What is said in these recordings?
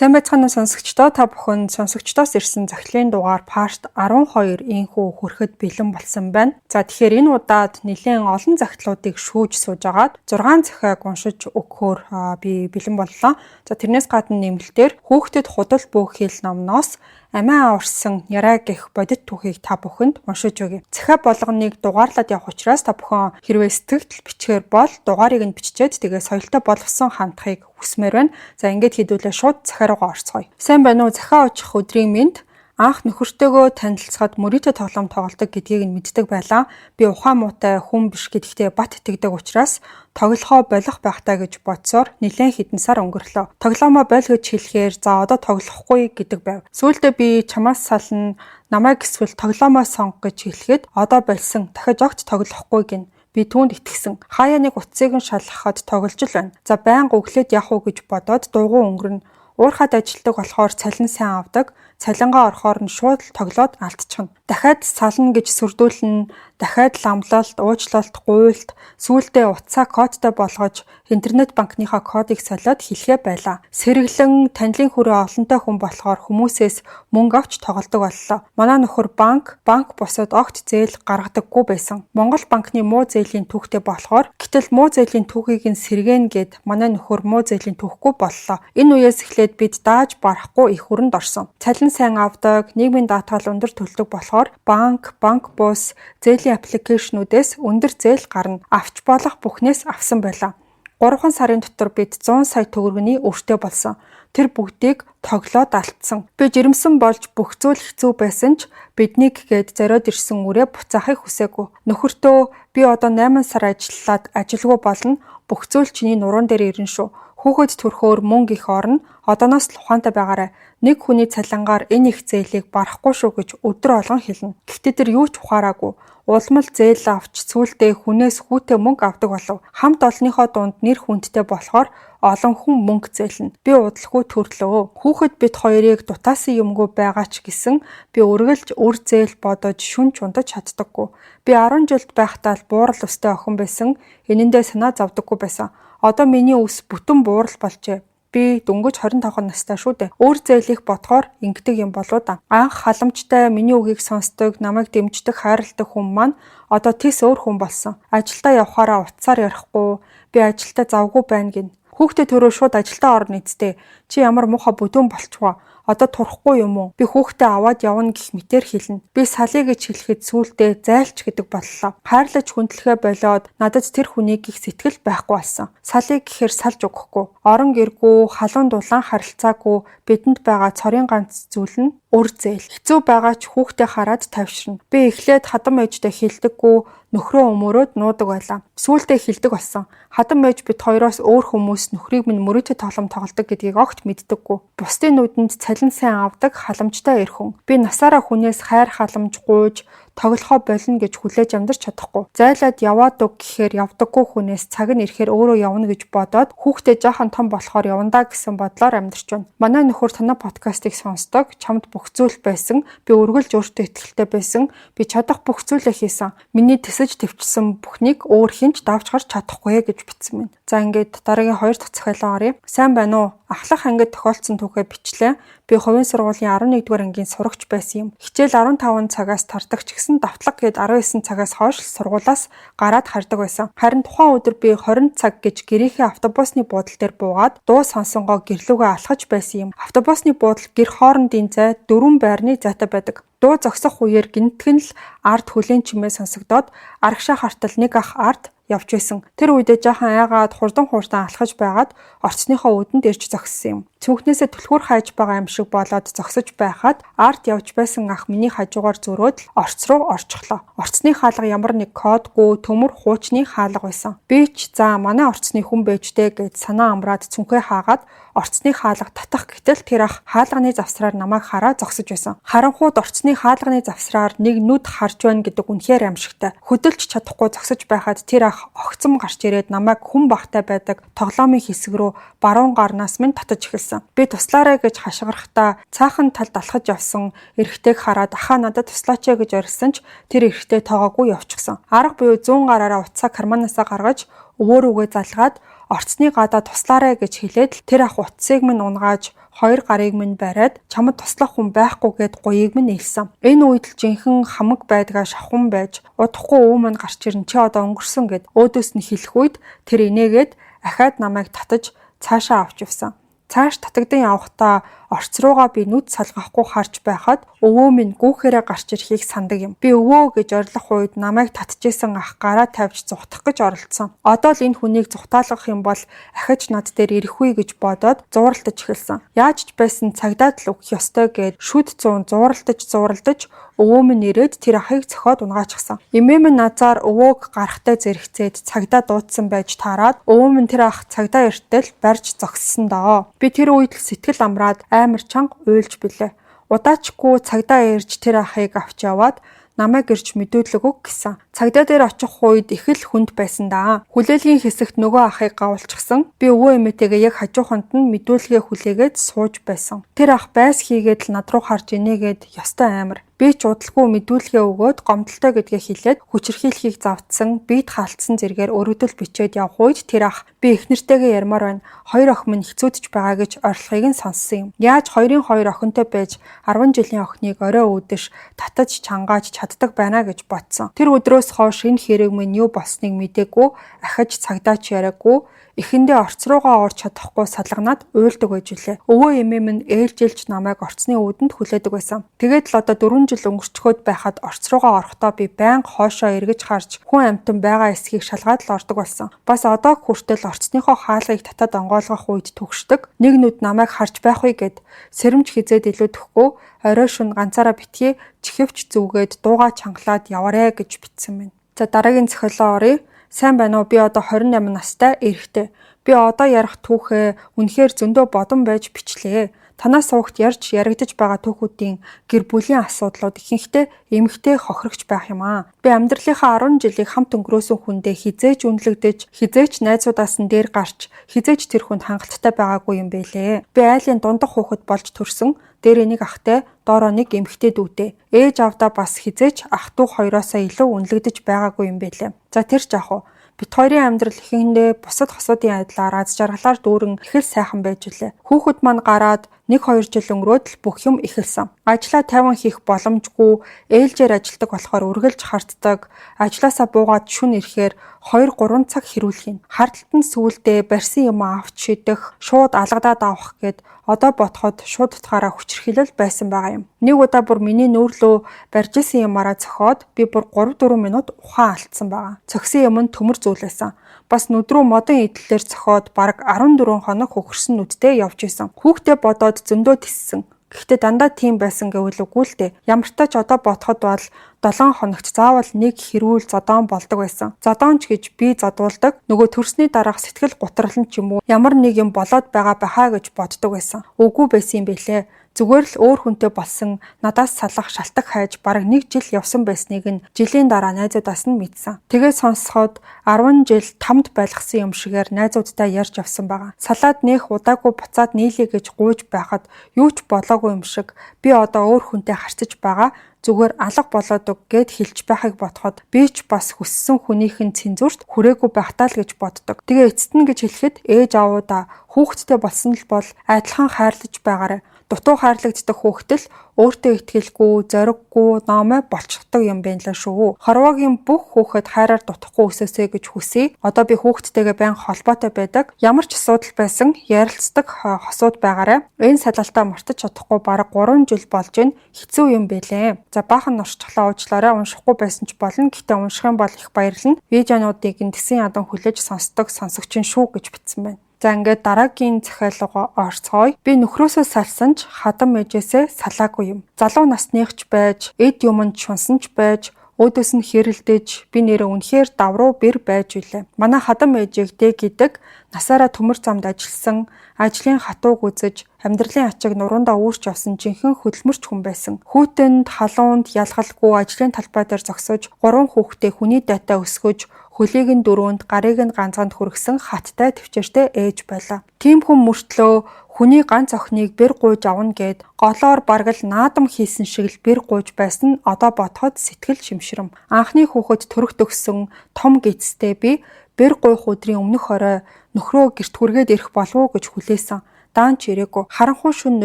Сайн байцгаана сонсогчдоо та бүхэн сонсогчдоос ирсэн захидлын дугаар парт 12 инхүү хүрэхэд бэлэн болсон байна. За тэгэхээр энэ удаад нэлээд олон захидлуудыг шүүж сууж агаад 6 захиаг уншиж өгөхөөр би бэлэн боллоо. За тэрнээс гадна нэмэлтээр хүүхдэд худал бөөхил номноос Амиа урсан Яраа гэх бодит түүхийг та бүхэнд уншиж өгье. Захиа болгоныг дугаарлаад явах учраас та бүхэн хэрвээ сэтгэл бичгээр бол дугаарыг нь биччихэд тэгээ соёлтой болгосон хандхыг хүсмээр байна. За ингээд хийдүүлээ шууд захиа руугаа орцгоё. Сайн байна уу? Захиа очих өдрийн мэнд. Анх нөхөртөөгөө танилцахад мөрөөдө тоглоом тоглодог гэдгийг нь мэддэг байлаа. Би ухаан муутай хүн биш гэдэгтээ бат итгэдэг учраас тоглохоо болох байхтаа гэж бодсоор нэлээд хэдэн сар өнгөрлөө. Тоглоомоо бойл гэж хэлэхээр за одоо тоглохгүй гэдэг байв. Сүүлдээ би чамаас сална, намайг эсвэл тоглоомоо сонго гэж хэлэхэд одоо болсон дахиж огт тоглохгүй гин. Би түүнд итгэсэн. Хаяа нэг утсыг нь шалгахад тоглож л байна. За байнга өглөөд явах уу гэж бодоод дуугүй өнгөрнө. Уурхад ажилдаг болохоор цалин сайн авдаг. Цалингаа орохоор нь шууд тоглоод алдчихна. Дахиад сална гэж сүрдүүлнэ, дахиад ламлалт, уучлалт, гуйлт, сүүлдээ утсаа кодтой болгож интернет банкныхаа кодыг солиод хэлэхээ байлаа. Сэргэлэн танилын хүрээ олонтой хүн болохоор хүмүүсээс мөнгө авч тоглодог боллоо. Манай нөхөр банк босоод огт зээл гаргадаггүй байсан. Монгол банкны муу зээлийн түүхтэй болохоор гэтэл муу зээлийн түүхийг нь сэргээн гэд манай нөхөр муу зээлийн түүхгүй боллоо. Энэ үеэс эхлээд бид дааж барахгүй их хүрэнд орсон. Цалин сайн авдаг, нийгмийн даатгал өндөр төлдөг болохоор банк бус зээлийн аппликейшнүүдээс өндөр зээл гарна. Авч болох бүхнээс авсан байлаа. 3 сарын дотор бид 100 сая төгрөгийн өртөө болсон. Тэр бүгдийг тоглоод алдсан. Би жирэмсэн болж бүх зүйл хэцүү байсан ч биднийг гээд зориод ирсэн үрээ буцаахыг хүсээгүй. Нөхөртөө би одоо 8 сар ажиллаад ажилгүй болно. Бүх зүйл чиний нуруунд дээр ирнэ шүү. Хүүхэд төрхөөр мөнгө их орно. Одооноос л ухаантай байгаарай. Нэг хүний цалингаар энэ их зээлийг барахгүй шүү гэж өдөр болгон хэлнэ. Гэхдээ тэр юу ч ухаараагүй. Улмал зээл авч сүүлдээ хүнээс хүүтэй мөнгө авдаг болов. Хамт олонныхоо дунд нэр хүндтэй болохоор олон хүн мөнгө зээлнэ. Би удалгүй төрлөө. Хүүхэд бид хоёрыг дутаасан юмгүй байгаа ч гэсэн би үргэлж үр зээл бодож шүнж ундаж чаддаггүй. Би 10 жилд байхдаа л буурал өстэй охин байсан. Энэндээ санаа зовдөггүй байсан. Одоо миний үс бүтэн буурал болжээ. Би дөнгөж 25 настай шүү дээ. Өөр зээлийг бодохоор ингэдэг юм болоо да. Анх халамжтай миний үгийг сонсдог, намайг дэмждэг, хайрладаг хүн маань одоо тис өөр хүн болсон. Ажилдаа явхаараа утсаар ярихгүй, би ажилдаа завгүй байна гин. Хүүхдээ төрөө шууд ажилдаа орно эцтэй. Чи ямар муухай бүдүүн болчихвоо. Одоо турахгүй юм уу? Би хүүхдээ аваад явна гэх мэтээр хэлнэ. Би салъя гэж хэлэхэд сүүлдээ зайлч гэдэг боллоо. Хайрлаж хүндлэхээ болоод надад тэр хүнийг их сэтгэл байхгүй болсон. Салъя гэхээр салж өгөхгүй. Орон гэргүй, халуун дулаан харилцаагүй бидэнд байгаа цорын ганц зүйл нь үр зээл. Хэцүү байгаа ч хүүхдээ хараад тавьширна. Би эхлээд хадам ээжтэй хэлдэггүй, нөхрөө өмөрөөд нуудаг байлаа. Сүүлдээ хэлдэг болсон. Хадам ээж бид хоёроос өөр хүмүүс нөхрийг минь мөрөөдө тоглоом тоглодог гэдгийг огт мэддэггүй. Бусдын нүдэнд цалин сайн авдаг халамжтай эр хүн. Би насаараа хүнээс хайр халамж гуйж тоглохоо болно гэж хүлээж амьдарч чадахгүй. Зайлаад яваад өг гэхээр явдаггүй хүнээс цаг нь ирэхээр өөрөө явна гэж бодоод хүүхдээ жоохон том болохоор явандаа гэсэн бодлоор амьдарч байна. Манай нөхөр танай подкастыг сонсдог. Чамд бүх зүйл байсан. Би үргэлж өөртөө итгэлтэй байсан. Би чадах бүх зүйлээ хийсэн. Миний тэсэж төвчсөн бүхнийг өөр хинч давж гарч чадахгүй гэж бичсэн байна. За ингээд дараагийн 2 дахь захиалаа оръё. Сайн байна уу? Ахлах ангид тохиолдсон түүхээ бичлээ. Би хувийн сургуулийн 11-р ангийн сурагч байсан юм. Хичээл 15 цагаас тардаг ч гэсэн давтлага гээд 19 цагаас хойш сургуулаас гараад хардаг байсан. Харин тухайн өдөр би 20 цаг гэж гэрийнхээ автобусны буудлын дээр буугаад дуу сонсонгоо гэрлүүгээ алхаж байсан юм. Автобусны буудлын гэр хоорондын зай 4 байрны зайтай байдаг. Дуу зогсох үеэр гинтгэн л ард хүлэн чимээ сонсогдоод арагшаа хартал нэг ах ард явж байсан. Тэр үедээ жаахан айгаад хурдан алхаж байгаад орцныхоо үдэнд ирж зогссон юм. Цүнхнээсээ түлхүүр хайж байгаа юм шиг болоод зогсож байхад ард явж байсан ах миний хажуугаар зөрөөд л орц руу орчихлоо. Орцны хаалга ямар нэг кодгүй төмөр хуучны хаалга байсан. Би ч за манай орцны хүн байжтэй гэж санаа амраад цүнхээ хаагаад орцны хаалга татах гэтэл тэр ах хаалганы завсраар намайг хараа зогсож байсан. Харанхууд орцны хаалганы завсраар нэг нүд харж байна гэдэг үнэхээр аимшигтай. Хөдөлж чадахгүй зогсож байхад тэр ах огцом гарч ирээд намайг хүн багтай байдаг тоглоомын хэсэг рүү баруун гарнаас минь татаж эхэлсэн. Би туслаарай гэж хашгирахтаа цаахан талд алхаж явсан эрэгтэйг хараад ахаа надад туслаач гэж орилсон ч тэр эрэгтэй тоогоогүй явчихсан. Арга буюу 100 гараараа утсаа карманаасаа гаргаж өвөөрөөгөө залгаад орцны гадаа туслаарай гэж хэлээд тэр ах утсыг минь унгааж 2 гарыг минь бариад чамд туслах хүн байхгүй гэд гуйг минь нээлсэн. Энэ үед л жинхэнэ хамаг байдгаа шавхан байж удахгүй өвөө минь гарч ирэн чи одоо өнгөрсөн гэд өөдөөс нь хэлэх үед тэр инээгээд ахаад намайг татаж цаашаа авч явсан. Цааш татагдсан явхдаа орц руугаа би нүд салгахгүй харж байхад өвөө минь гүүхээрээ гарч ирэхийг сандаг юм. Би өвөө гэж орилох үед намайг татчихсан ах гараа тавьж зүхтах гэж оролдсон. Одоо л энэ хүнийг зүхтаалгах юм бол ахиж над дээр ирэхгүй гэж бодоод зууралтаж эхэлсэн. Яаж ч байсан цагдаад л өгөх ёстой гэд шүд 100 зууралтаж өвөө минь ирээд тэр ахыг зөхиод унгаачихсан. Эмээ минь назаар өвөөг гарахтай зэрэгцээд цагдаа дуудсан байж таарад өвөө минь тэр ах цагдаа эртэл барьж зогссон доо. Би тэр үед л сэтгэл амраад амар чанга уйлж билээ. Удаачгүй цагдаа ирж тэр ахыг авч яваад намайг ирж мэдүүлэг өг гэсэн. Цагдаа дээр очих үед их л хүнд байсан даа. Хүлээлгийн хэсэгт нөгөө ахыг гавуулчихсан. Би өвөө эмээтэйгээ яг хажууханд нь мэдүүлгээ хүлээгээд сууж байсан. Тэр ах байс хийгээд л над руу харж инээгээд ёстой амар. Би ч удалгүй мэдүүлгээ өгөөд гомдолтой гэдгээ хэлээд хүчирхийлхийг завдсан, биед хаалтсан зэргээр өргөдөл бичээд явх үед тэр ах би эхнэртэйгээ ярмаар байна. 2 охин минь хэцүүдж байгаа гэж орилгыг нь сонссон юм. Яаж 2-2 охинтой байж 10 жилийн охиныг орой үүдэж татаж чангааж чаддаг байна гэж бодсон. Тэр өдрөөс хойш энэ хэрэг минь юу болсныг мэдээгүй, ахиж цагдаач яриаггүй. Эхэндээ орц руугаа орж чадахгүй салганаад уйлдаг байж үлээ. Өвөө эмээ минь ээлжилж намайг орцны үүдэнд хүлээдэг байсан. Тэгээд л одоо 4 жил өнгөрчхөөд байхад орц руугаа орохдоо би байнга хоошоо эргэж харж хүн амьтан байгаа эсхийг шалгаад л ордог болсон. Бас одоо хүртэл орцныхоо хаалгыг татаад онгойлгох үед түгшдэг. Нэг нүд намайг харж байх вэ гэд сэрэмж хизээд илүүдэхгүй орой шөнө ганцаараа битгий чихвч зүгээд дуугаа чангалаад яваарэ гэж битсэн байна. За дараагийн зохиолоо оръё. Сайн байна уу? Би одоо 28 настай эрэгтэй. Би одоо ярих түүхээ үнэхээр зөндөө бодон байж бичлээ. Танаас суугт ярьж яригдж байгаа түүхүүдийн гэр бүлийн асуудлууд ихэнхдээ эмэгтэй хохирогч байх юм аа. Би амьдралынхаа 10 жилийг хамт өнгөрөөсөн хүндээ хизээж үнэлэгдэж, хизээч найзуудаас нь дээр гарч, хизээч тэр хүнд хангалттай байгаагүй юм бэлээ. Би айлын дундах хүүхэд болж төрсөн. Дээр нэг ахтай, доороо нэг эмэгтэй дүүтэй. Ээж авдаа бас хизээч ах トゥ хоёроосоо илүү үнэлэгдэж байгаагүй юм бэлээ. За тэр ч яах вэ? Бид хоёрын амьдрал ихэндээ бусад хосуудын адилаар аз жаргалаар дүүрэн их л сайхан байж үлээ. Хүүхэд маань гараад 1-2 жил өнгөрөөд л бүх юм эхэлсэн. Ажлаа тайван хийх боломжгүй, ээлжээр ажилдаг болохоор үргэлж хартдаг. Ажлаасаа буугаад шүн ирэхээр 2-3 цаг хэрүүлэх юм. Харталт нь сүүлдээ барьсан юм авч шидэх, шууд алгадаад авах гэд одоо ботход шууд утгаараа хүчирхийлэл байсан байгаа юм. Нэг удаа бүр миний нүүрлөө барьж исэн юмараа цохоод би бүр 3-4 минут ухаан алдсан байгаа. Цогсон юм нь төмөр зүйлээсэн. Бас нүд рүү модон идэлээр цохоод бараг 14 хоног хөхөрсөн нүдтэй явж исэн. Хүүхдээ бодоод зөндөө тиссэн. Гэхдээ дандаа тийм байсан гэвэл үгүй л дээ. Ямар ч тач одоо бодоход бол 7 хоногт заавал нэг хэрүүл зодоон болдог байсан. Зодоонч гэж би зодуулдаг. Нөгөө төрсний дараах сэтгэл гутралн ч юм уу ямар нэг юм болоод байгаа бахаа гэж боддог байсан. Үгүй байсан юм бэлээ. Зүгээр л өөр хүнтэй болсон надаас салах шалтак хайж бараг 1 жил явсан байсныг нь жилийн дараа найзуудаас нь мэдсэн. Тэгээд сонсоход 10 жил тамд байлгсан юм шигээр найзуудтай ярьж авсан байгаа. Салаад нэх удаагүй буцаад нийлээ гэж гуйж байхад юу ч болоогүй юм шиг би одоо өөр хүнтэй харьцаж байгаа. Зүгээр алга болоод өг гэд хэлж байхыг бодоход би ч бас хүссэн хүнийхэн цензурт хүрээгүй байхтаа л гэж боддог. Тэгээ эцэст нь гэж хэлэхэд ээж аваудаа хүүхэдтэй болсон л бол адилхан хайрлаж байгаарай. Дутуу хайрлагддаг хүүхдэл өөртөө итгэлгүй, зориггүй, номой болчихдог юм байна лээ шүү. Хорвоогийн бүх хүүхэд хайраар дутахгүй өсөөсэй гэж хүсье. Одоо би хүүхдтэйгээ байнга холбоотой байдаг. Ямар ч асуудал байсан ярилцдаг хосууд байгаарай. Энэ салалтаа мартаж чадахгүй бараг 3 жил болж байна. Хэцүү юм бэлээ. За баахан нуршчлаа уучлаарай. Уншихгүй байсан ч болно. Гэтэ унших юм бол их баярлна. Видеонуудыг нь тэсэн ядан хүлээж сонсдог сонсогч шүү гэж бичсэн байна. За ингээд дараагийн захиалга орцгоё. Би нөхрөөсөө салсан ч хадам ээжээсээ салаагүй юм. Залуу насныхч байж, эд юмд шунсан ч байж, өөдөөс нь хэрэлдэж, би нэрээ үнэхээр давруу бэр байж үлээ. Манай хадам ээжийг дэг гэдэг насаараа төмөр замд ажилласан, ажлын хатууг үзэж, амьдралын ачааг нуруундаа үүрч явсан жинхэнэ хөдөлмөрч хүн байсан. Хүүтэнд, халуунд ялгалгүй ажлын талбай дээр зогсож, 3 хүүхдээ хүний дайтай өсгөж, хөлийг нь 4-нд, гарыг нь ганцаанд хүргэсэн хаттай төвчээртэй ээж байлаа. Тийм хүн мөртлөө хүний ганц охиныг бэр гуйж авна гэд голоор бараг л наадам хийсэн шиг л бэр гуйж байсан нь одоо бодоход сэтгэл шимшрэм. Анхны хүүхэд төрөх төгсөн том гидстэй би Бэр гуйх өдрийн өмнөх орой нөхрөө гэрт хүргээд ирэх болов уу гэж хүлээсэн. Даан ч ирээгүй. Харанхуй шөнө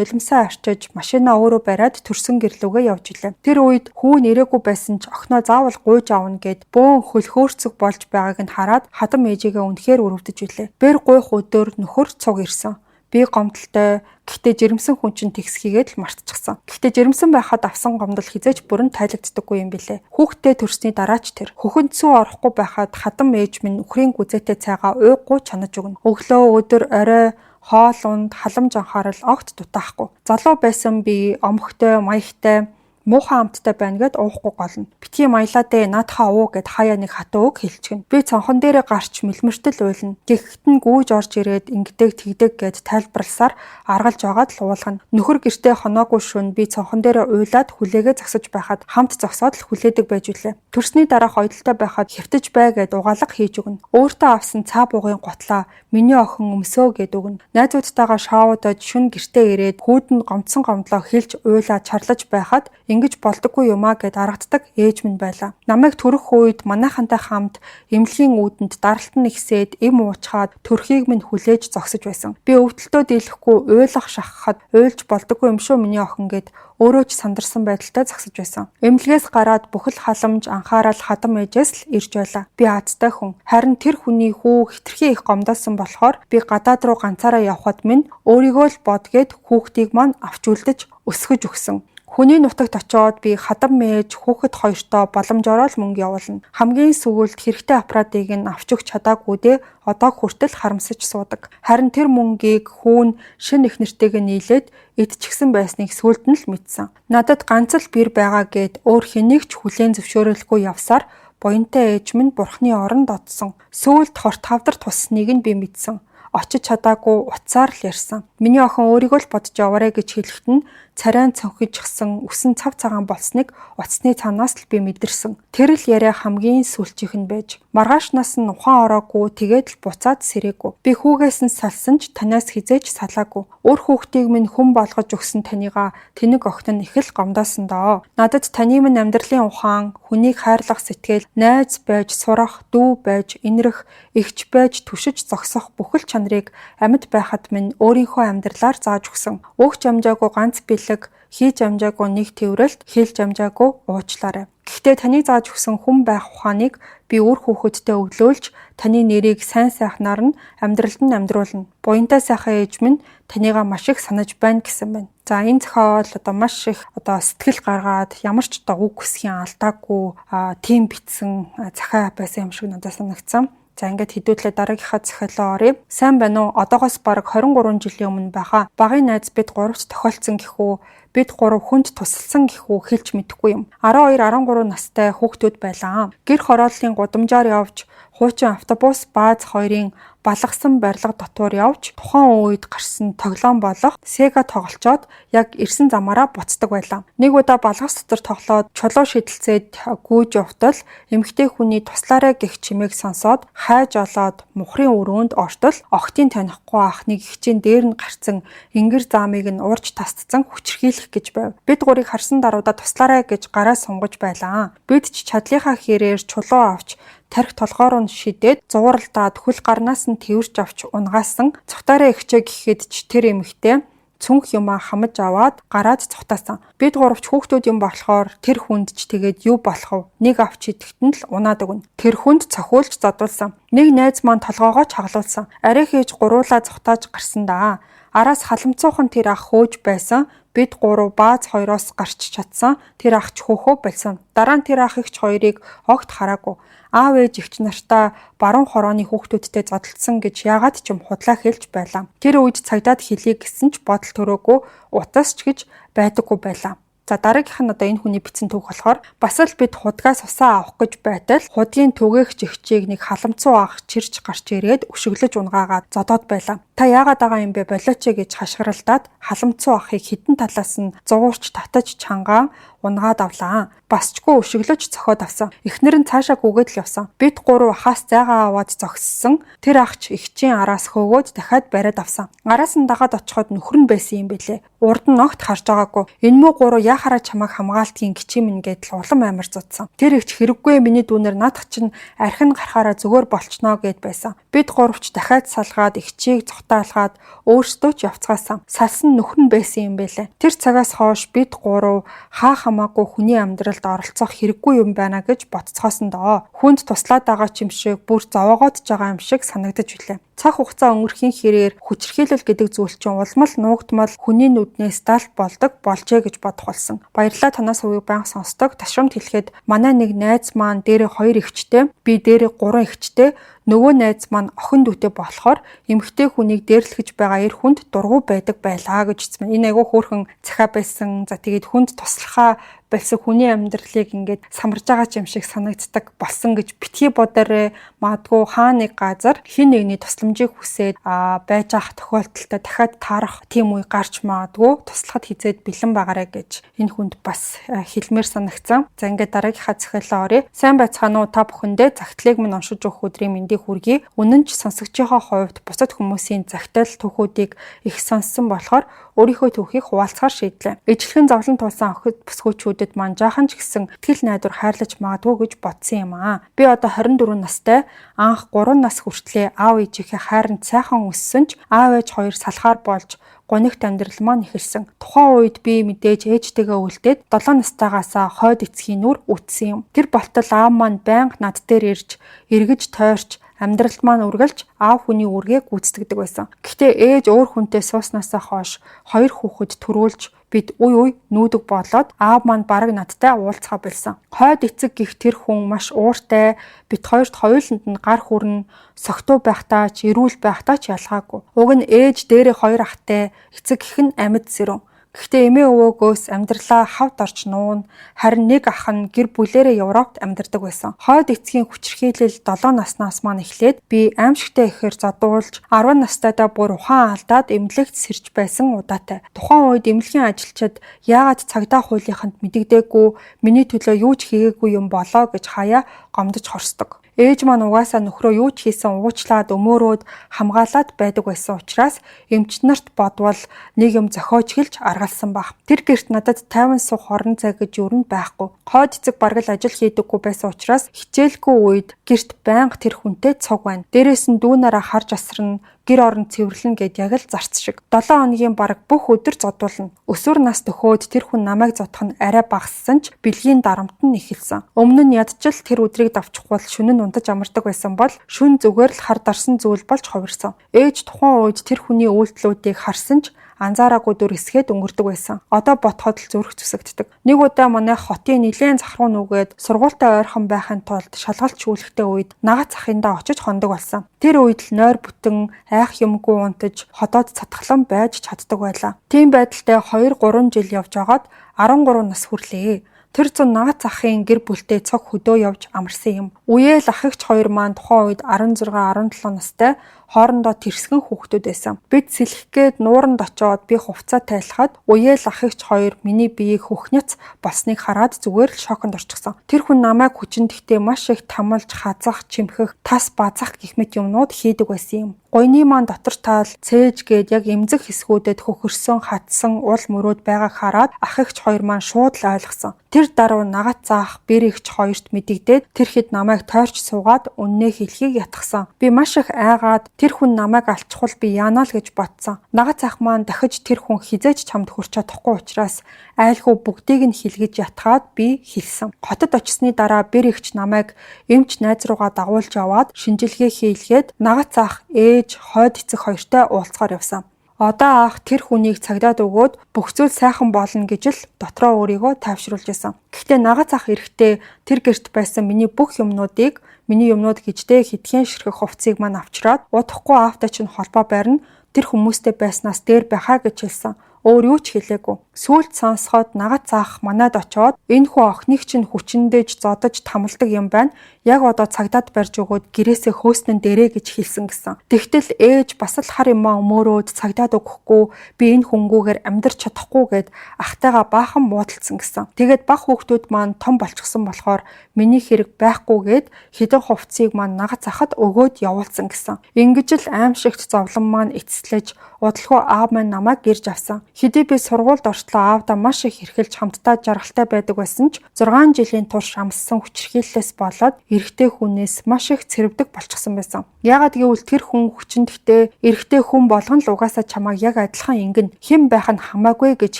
нулимсаа арчиж машинаа өөрөө бариад төрсөн гэрлүүгээ явж илээ. Тэр үед хүү нэрээгүй байсан ч охиноо заавал гуйж аавна гэд бөөн хөлхөөрцөг болж байгааг нь хараад хадам ээжигээ үнэхээр өрөвдөж илээ. Бэр гуйх өдөр нөхөр цуг ирсэн. Би гомдолтой. Гэхдээ жирэмсэн хүн чинь тэгсхийгээд л мартчихсан. Гэхдээ жирэмсэн байхад авсан гомдол хизээч бүрэн тайлагддаггүй юм билээ. Хүүхдээ төрсний дараа ч тэр хөхөнд сүү орохгүй байхад хадам ээж минь нөхрийн гүзээтэй цайгаа ууйггүй чанаж өгнө. Өглөө өдөр орой хоол унд халамж анхаарал огт дутаахгүй. Залуу байсан би омогтой, маягтай, муухай амттай байна гэд уухгүй голно. Битгий маялаа дээ наадхаа уу гэд хаяа нэг хатуу үг хэлчихнэ. Би цонхон дээрээ гарч мэлмэртэл уйлна. Гэхдээ нь гүйж орж ирээд ингэдэг тэгдэг гэд тайлбарласаар аргалж байгаад л уулгана. Нөхөр гэртээ хоноогүй шөнө би цонхон дээрээ уйлаад хүлээгээ зогсож байхад хамт зогсоод л хүлээдэг байж үлээ. Төрсний дараах ойдолтой байхад хэвтэж бай гэд угаалга хийж өгнө. Өөртөө авсан цаа бугын готлаа миний охин өмсөө гэд өгнө. Найзуудтайгаа шоудод шүн гэртээ ирээд хүүдэн гомдсон гомдлоо хэлж уйлаад чарлаж байхад ингэж болдоггүй юмаа гэд аргаддаг ээж минь байлаа. Намайг төрөх үед манайхантай хамт эмнэлгийн үүдэнд даралт нь ихсээд эм уучгаад төрхийг минь хүлээж зогсож байсан. Би өвдөлтөө дийлэхгүй уйлах шахахад уйлж болдоггүй юм шүү миний охин гэд өөрөө ч сандарсан байдалтай зогсож байсан. Эмнэлгээс гараад бүхэл халамж анхаарал хадам ээжээс л ирж байлаа. Би азтай хүн. Харин тэр хүний хүү хитрхи их гомдоосон болохоор би гадаад руу ганцаараа явхад минь өөрийгөө л бодгээд хүүхдийг маань авч үлдэж өсгөж өгсөн. Хүний нутагт очиод би хадам ээж хүүхэд хоёртоо боломжоор л мөнгө явуулна. Хамгийн сүүлд хэрэгтэй аппаратыг нь авч өгч чадаагүй дээ. Одоо хүртэл харамсаж суудаг. Харин тэр мөнгийг хүүн шин их нэртэйгээ нийлээд идчихсэн байсныг сүулт нь л мэдсэн. Надад ганц л бэр байгаа гэд өөр хэнийг ч хүлээн зөвшөөрөлгүй явсаар буянтай ээж минь бурхны оронд одсон. Сүүлд хорт хавдар тусныг нь би мэдсэн. Очиж чадаагүй утсаар л ярьсан. Миний охин өөрийгөө л бодож яваарэ гэж хэлэхэд нь царайн цонхижчихсан үсэн цав цагаан болсныг утасны цаанаас л би мэдэрсэн. Тэр л яриа хамгийн сүүлчийнх нь байж. Маргаашнаас нь ухаан ороогүй тэгээд л буцаад сэрээгүй. Би хүүгээс нь салсан ч танаас хизээж салаагүй. Өөр хүүхдийг минь хүн болгож өгсөн таныгаа тэнэг охин нь их л гомдоосон доо. Надад таны минь амьдралын ухаан, хүнийг хайрлах сэтгэл, найз байж сурах, дүү байж инрэх, эгч байж түшиж зогсох бүхэл чанарыг амьд байхад минь өөрийнхөө амьдралаар зааж өгсөн. Өгч амжаагүй ганц бэлэг, хийж амжаагүй нэг тэврэлт, хэлж амжаагүй уучлаарай. Гэхдээ таны зааж өгсөн хүн байх ухааныг би өөр хүүхэдтэй өглөөлж таны нэрийг сайн сайхнаар нь амьдралд нь амьдруулна. Буянтай сайхан ээж минь танийгаа маш их санаж байна гэсэн байна. За энэ зохиол маш их сэтгэл гаргаад ямар ч үг хүсхийн алдаагүй тийм битсэн захиа байсан юм шиг надад санагдсан. За ингээд хэдүүлээ дараагийнхаа зохиолоо оръё. Сайн байна уу? Одоогоос бараг 23 жилийн өмнө байхаа. Багын найз бид 3-т тохиолдсон гэхүү, бид 3 хүнд тусалсан гэхүү хэлж мэдэхгүй юм. 12, 13 настай хүүхдүүд байлаа. Гэр хорооллын гудамжаар явж, хуучин автобус бааз хоёрын балгасан барилга дотор явж тухайн үед гарсан тоглоом болох Sega тоглолцоод яг ирсэн замаараа буцдаг байлаа. Нэг удаа балгас дотор тоглоод чулуу шидэлцээд гүйж явтал эмэгтэй хүний туслаарай гэх чимээг сонсоод хайж олоод мухрын өрөөнд ортол охтын танихгүй ахныг ихчийн дээр нь гарцсан ингэр заамыг нь уурж тасцсан хүчрхийлэх гэж байв. Бид гурыг харсан даруйда туслаарай гэж гараа сунгаж байлаа. Бид ч чадлынхаа хэрээр чулуу авч тарих толгоор нь шидээд зууралдаад хөл гарнаас нь тэрвэрч авч унгаасан. Цухтаараа ихчээ гэхэд ч тэр эмэгтэй цүнх юмаа хамаж аваад гараад цухтаасан. Бид гуравч хүүхдүүд юм болохоор тэр хүнд ч тэгээд юу болох вэ? Нэг авч идэхтэн л унаад өгнө. Тэр хүнд цохиулж задуулсан. Нэг найз маань толгоогоо чаглуулсан. Арай хийж гуруулаа цухтааж гарсан даа. Араас халамцуухан тэр ах хөөж байсан. Бид 3 бааз 2-оос гарч чадсан. Тэр ах ч хөөхөө болсон. Дараа нь тэр ах ихч хоёрыг огт хараагүй. Аав ээж эгч нартаа баруун хорооны хүүхдүүдтэй зодтолсон гэж яагаад ч юм худлаа хэлж байлаа. Тэр үед цагдаад хэлье гэсэн ч бодол төрөөгүй, утас ч гэж байдаггүй байлаа. За дараагийнх нь энэ хүний бичсэн түүх болохоор бас л бид худгаас усаа авах гэж байтал худгийн түгээх жигчийг нэг халамцуу ах чирч гарч ирээд өшөглөж унгаагаад зодоод байлаа. Та яагаад байгаа юм бэ болооч гэж хашгиралдаад халамцуу ахыг хитэн талаас нь зуурч татаж чангаан унгаад авлаа. Басчгүй өшөглөж цохоод авсан. Эхнэр нь цаашаа гүгээд л явсан. Бид гурав ахаас зайгаа аваад зогссон. Тэр ахч эгчийн араас хөөгөөд дахиад бариад авсан. Араас нь дагаад очиход нөхөр нь байсан юм бэлээ. Урд нь огт харж байгаагүй. Энэ муу гурав яхаараа чамайг хамгаалтгийн гिचим минь гэдэл улам амар зодсон. Тэр эгч хэрэггүй миний дүүнэр наадах чинь архин гарахаараа зүгээр болчноо гэд байсан. Бид гуравч дахиад салгаад эгчийг зогтаалгаад өөрсдөө ч явцгаасан. Салсан нөхөр нь байсан юм бэлээ. Тэр цагаас хойш бид гурав хаа хамаагүй хүний амьдралд оролцох хэрэггүй юм байна гэж бодцгоосон доо. Хүнд туслаад байгаа ч юм шиг бүр зовоогоод байгаа юм шиг санагдаж билээ. Цаг хугацаа өнгөрхийн хэрээр хүчирхийлэл гэдэг зүйл чинь улмал нуугдмал хүний нүднээс далд болдог болжээ гэж бодох болсон. Баярлалаа танаас үгийг байнга сонсдог. Ташрамд хэлэхэд манай нэг найз маань дээрээ 2 эгчтэй, би дээрээ 3 эгчтэй, нөгөө найз маань охин дүүтэй болохоор эмэгтэй хүнийг дээрлэхэж байгаа эр хүнд дургу байдаг байлаа гэж хэлсэн. Энэ айгүй хөөрхөн захаа байсан. За тэгээд хүнд туслахаа байсан хүний амьдралыг ингээд самарж байгаа ч юм шиг санагддаг болсон гэж битгий бодорой. Магадгүй хаа нэг газар хин нэгний тусламжийг хүсээд байж ах тохиолдолтой дахиад таарах тийм үе гарч магадгүй туслахад хизээд бэлэн байгаарай гэж энэ хүнд бас хэлмээр санагцсан. За ингээд дараагийнхаа захиалаа оръё. Сайн байцгаана уу та бүхэндээ загтлыг минь уншиж өгөх өдрийн мэндийг хүргэе. Үнэн ч сонсогчийнхоо хувьд бусад хүмүүсийн загтал түүхүүдийг их сонссон болохоор өөрийнхөө түүхийг хуваалцахаар шийдлээ. Ижлэхэн зовлон туулсан охид бүсгүүчүүдэд маань жаахан ч гэсэн итгэл найдвар хайрлаж магадгүй гэж бодсон юм аа. Би одоо 24 настай, анх 3 нас хүртлээр аав ээжийнхээ хайранд сайхан өссөн ч аав ээж хоёр салахаар болж гонигт амьдрал маань ихэлсэн. Тухайн үед би мэдээж ээжтэйгээ үлдээд 7 настайгаасаа хойд эцгийн нүр үтсэн юм. Тэр болтол аав маань байнга над дээр ирж, эргэж тойрч амьдралд маань үргэлж аав хүний үргээ гүйцэтгэдэг байсан. Гэхдээ ээж өөр хүнтэй сууснасаа хойш 2 хүүхэд төрүүлж бид уй нүүдэг болоод аав маань бараг надтай уулзгаа болсон. Хойд эцэг гих тэр хүн маш ууртай, бид хоёрт хоёуланд нь гар хүрнэ, согтуу байхдаа ч эрүүл байхдаа ч ялгаагүй. Уг нь ээж дээрээ 2 ахтай, эцэг гих нь амьд сэрүүн. Гэхдээ эмээ өвөөгөөс амьдралаа хавд орч нуун, харин нэг ах нь гэр бүлээрээ Европт амьдардаг байсан. Хойд эцгийн хүчирхийлэл 7 наснаас маань эхлээд би аимшигтай ихээр задуулж 10 настайдаа бүр ухаан алдаад эмнэлэгт сэрж байсан удаатай. Тухайн үед эмнэлгийн ажилчид яагаад цагдаа хуулийнханд мэдэгдээгүй, миний төлөө юу ч хийгээгүй юм болоо гэж хаяа гомдож хорсдог. Ээж маань угаасаа нөхрөө юу ч хийсэн уучлаад өмөөрөөд хамгаалаад байдаг байсан учраас эмч нарт бодвол нэг юм зохиож хэлж аргалсан баг. Тэр гэрт надад тайван суух орон зай гэж юу н байхгүй. Хойд эцэг бараг л ажил хийдэггүй байсан учраас хичээлгүй үед гэрт байнга тэр хүнтэй цуг байна. Дээрээс нь дүүнараа харж асарна, гэр орон цэвэрлэн гэд яг л зарц шиг. 7 хоногийн бараг бүх өдөр зодуулна. Өсвөр нас төхөөд тэр хүн намайг зодох нь арай багассан ч бэлгийн дарамт нь эхэлсэн. Өмнө нь ядчил тэр өдрийг давчихвал шөнө нь унтаж амардаг байсан бол шүн зүгээр л хар дарсан зүйл болж хувирсан. Ээж тухайн үед тэр хүний үйлдэлүүдийг харсан ч анзаараагүй дүр эсгээд өнгөрдөг байсан. Одоо ботход л зүрх зүсэгддэг. Нэг удаа манай хотын нилээн захруу нүгээд сургуультай ойрхон байхын тулд шалгалт шүүлэхтэй үед нагац ахындаа очиж хондог болсон. Тэр үед л нойр бүтэн айх юмгүй унтаж ходоод цатгалан байж чаддаг байлаа. Тийм байдалтай 2-3 жил явж агаад 13 нас хүрлээ. Тэр зун нагац ахын гэр бүлтэй цог хөдөө явж амарсан юм. Үеэл ахыгч хоёр маань тухайн үед 16-17 настай хоорондоо тэрсгэн хүүхдүүд байсан. Бид сэлэх гээд нууранд очоод би хувцас тайлахад үеэл ахыгч хоёр миний биеийг хөхнөц болсныг хараад зүгээр л шоконд орчихсон. Тэр хүн намайг хүчиндэхдээ маш их тамалж, хазах, чимхэх, тас базах гэх мэт юмнууд хийдэг байсан юм. Гойны маань дотор таал цээж гээд яг эмзэг хэсгүүдэд хөхөрсөн, хатсан уул мөрөөд байгааг хараад ахыгч хоёр маань шууд л ойлгосон. Тэр даруй нагац заах бэрэгч хоёрт мэдэгдээд тэр хэд намайг тойрч суугаад үннээ хэлхийг ятгсан. Би маш их айгаад тэр хүн намайг алчхвал би яанаа л гэж бодсон. Нагац ах маань дахиж тэр хүн хизээч чамд хүрч чадахгүй учраас айлгүй бүгдийг нь хэлгэж ятгаад би хэлсэн. Хотод очсны дараа бэрэгч намайг эмч найз руугаа дагуулж яваад шинжилгээ хийлгээд нагац ах ээж хойд эцэг хоёртой уулзгаар явсан. Одоо ах тэр хүнийг цагдаад өгөөд бүх зүйл сайхан болно гэж л дотроо өөрийгөө тайвшруулж байсан. Гэхдээ нагац ах эрэхтэй тэр гэрт байсан миний бүх юмнуудыг миний юмнууд гэждээ хитгэн ширхэх хувцсыг маань авчраад удахгүй аавтай чинь холбоо барина тэр хүмүүстэй байснаас дээр байхаа гэж хэлсэн. өөр юу ч хэлээгүй. Сүүлд сонсоход нагац ах манад очоод энэ хүү охиныг чинь хүчиндэж зодож тамалдаг юм байна. Яг одоо цагдаад барьж өгөөд гэрээсээ хөөснөн дээрээ гэж хэлсэн гэсэн. Тэгтэл ээж бас л хар юмаа өмөөрөөд цагдаад өгөхгүй би энэ хүнгүүгээр амьдрч чадахгүй гэд ахтайгаа баахан муудалцсан гэсэн. Тэгээд баг хүүхдүүд маань том болчихсон болохоор миний хэрэг байхгүйгээд хэдэн хувцсыг маань нагац ахад өгөөд явуулсан гэсэн. Ингэж л аимшигт зовлон маань эцэслэж удалгүй аав маань намайг гэрж авсан. Хэдий би сургуульд орчлоо аавдаа маш их хэрхэлж хамтдаа жаргалтай байдаг байсан ч 6 жилийн турш амссан хүчирхийллээс болоод эрэгтэй хүнээс маш их цэрвдэг болчихсон байсан. Яагаад гэвэл тэр хүн хүчиндхтэй эрэгтэй хүн болгон л угаасаа чамайг яг адилхан ингэн хэн байх нь хамаагүй гэж